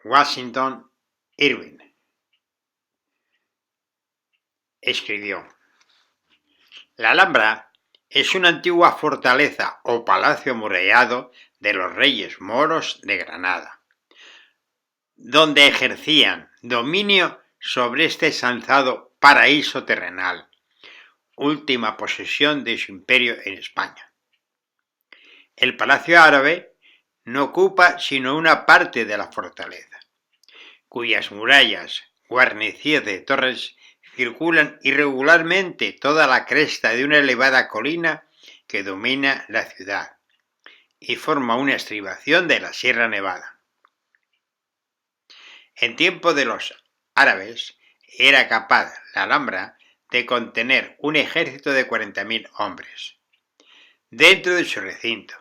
Washington Irving escribió: la Alhambra es una antigua fortaleza o palacio amurallado de los reyes moros de Granada, donde ejercían dominio sobre este ensalzado paraíso terrenal, última posesión de su imperio en España. El palacio árabe no ocupa sino una parte de la fortaleza, cuyas murallas, guarnecidas de torres, circulan irregularmente toda la cresta de una elevada colina que domina la ciudad y forma una estribación de la Sierra Nevada. En tiempo de los árabes era capaz la Alhambra de contener un ejército de 40.000 hombres dentro de su recinto,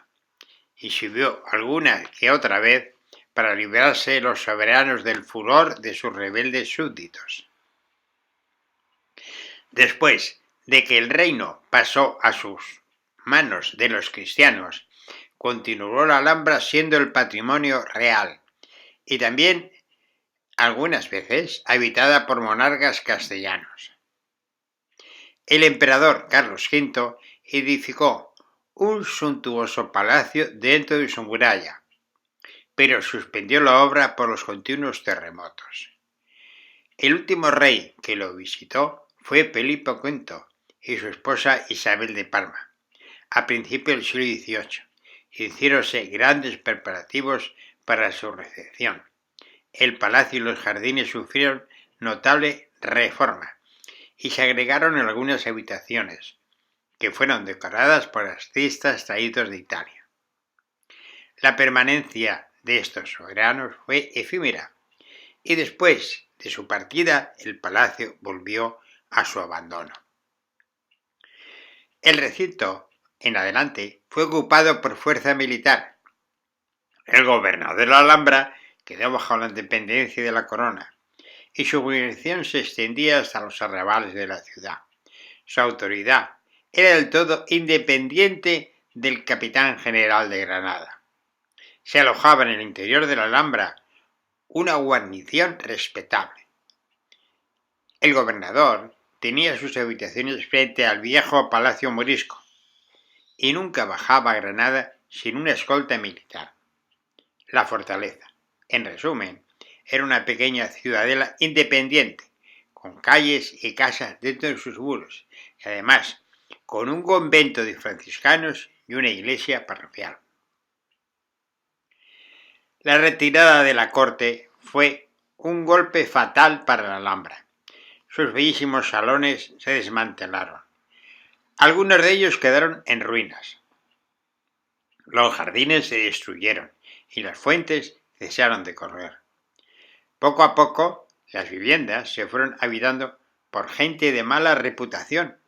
y subió alguna que otra vez para librarse los soberanos del furor de sus rebeldes súbditos. Después de que el reino pasó a sus manos de los cristianos, continuó la Alhambra siendo el patrimonio real y también algunas veces habitada por monarcas castellanos. El emperador Carlos V edificó un suntuoso palacio dentro de su muralla, pero suspendió la obra por los continuos terremotos. El último rey que lo visitó fue Felipe V y su esposa Isabel de Parma, a principios del siglo XVIII. Hicieronse grandes preparativos para su recepción. El palacio y los jardines sufrieron notable reforma y se agregaron algunas habitaciones, que fueron decoradas por artistas traídos de Italia. La permanencia de estos soberanos fue efímera, y después de su partida el palacio volvió a su abandono. El recinto, en adelante, fue ocupado por fuerza militar. El gobernador de la Alhambra quedó bajo la dependencia de la corona, y su jurisdicción se extendía hasta los arrabales de la ciudad. Su autoridad era del todo independiente del capitán general de Granada. Se alojaba en el interior de la Alhambra una guarnición respetable. El gobernador tenía sus habitaciones frente al viejo palacio morisco y nunca bajaba a Granada sin una escolta militar. La fortaleza, en resumen, era una pequeña ciudadela independiente, con calles y casas dentro de sus muros, y además con un convento de franciscanos y una iglesia parroquial. La retirada de la corte fue un golpe fatal para la Alhambra. Sus bellísimos salones se desmantelaron. Algunos de ellos quedaron en ruinas. Los jardines se destruyeron y las fuentes cesaron de correr. Poco a poco, las viviendas se fueron habitando por gente de mala reputación,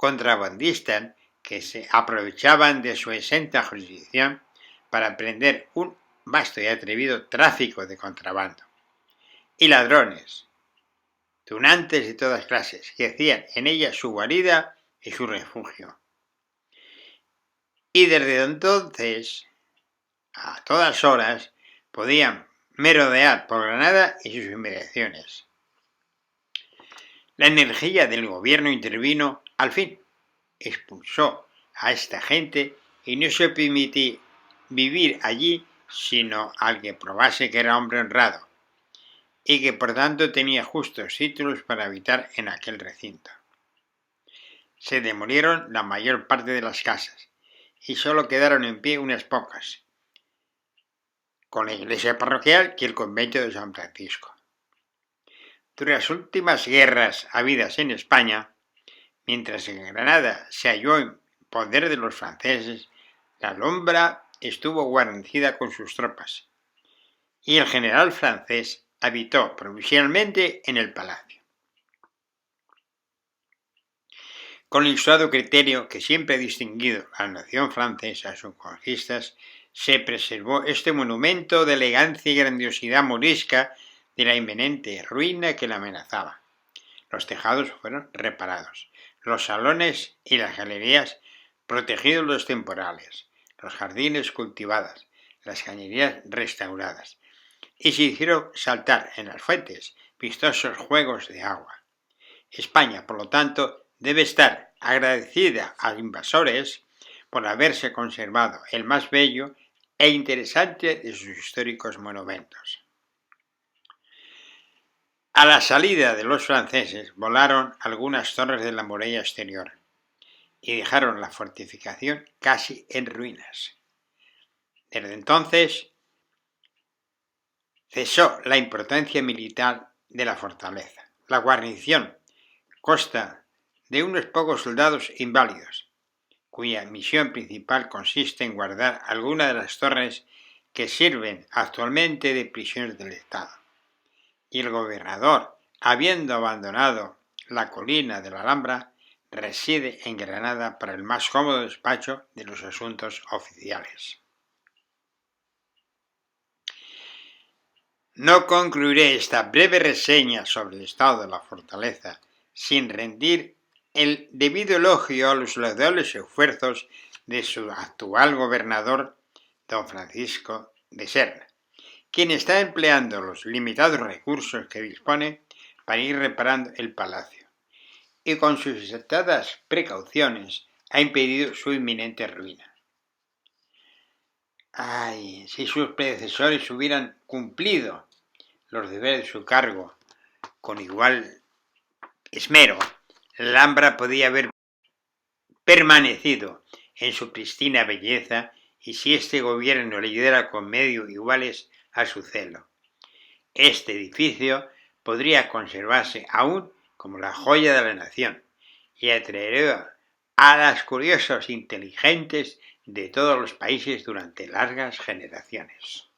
contrabandistas que se aprovechaban de su exenta jurisdicción para emprender un vasto y atrevido tráfico de contrabando, y ladrones, tunantes de todas clases, que hacían en ella su guarida y su refugio. Y desde entonces, a todas horas, podían merodear por Granada y sus inmediaciones. La energía del gobierno intervino al fin, expulsó a esta gente y no se permitía vivir allí sino al que probase que era hombre honrado y que por tanto tenía justos títulos para habitar en aquel recinto. Se demolieron la mayor parte de las casas y solo quedaron en pie unas pocas, con la iglesia parroquial y el convento de San Francisco. Durante las últimas guerras habidas en España, mientras en Granada se halló en poder de los franceses, la Alhambra estuvo guarnecida con sus tropas, y el general francés habitó provisionalmente en el palacio. Con el usado criterio que siempre ha distinguido a la nación francesa en sus conquistas, se preservó este monumento de elegancia y grandiosidad morisca de la inminente ruina que la amenazaba. Los tejados fueron reparados, los salones y las galerías protegidos de los temporales, los jardines cultivados, las cañerías restauradas, y se hicieron saltar en las fuentes vistosos juegos de agua. España, por lo tanto, debe estar agradecida a los invasores por haberse conservado el más bello e interesante de sus históricos monumentos. A la salida de los franceses volaron algunas torres de la muralla exterior y dejaron la fortificación casi en ruinas. Desde entonces cesó la importancia militar de la fortaleza. La guarnición consta de unos pocos soldados inválidos, cuya misión principal consiste en guardar algunas de las torres que sirven actualmente de prisiones del Estado. Y el gobernador, habiendo abandonado la colina de la Alhambra, reside en Granada para el más cómodo despacho de los asuntos oficiales. No concluiré esta breve reseña sobre el estado de la fortaleza sin rendir el debido elogio a los loables esfuerzos de su actual gobernador, don Francisco de Serra, quien está empleando los limitados recursos que dispone para ir reparando el palacio, y con sus acertadas precauciones ha impedido su inminente ruina. ¡Ay! Si sus predecesores hubieran cumplido los deberes de su cargo con igual esmero, la Alhambra podía haber permanecido en su pristina belleza, y si este gobierno le ayudara con medios iguales a su celo, este edificio podría conservarse aún como la joya de la nación y atraería a los curiosos inteligentes de todos los países durante largas generaciones.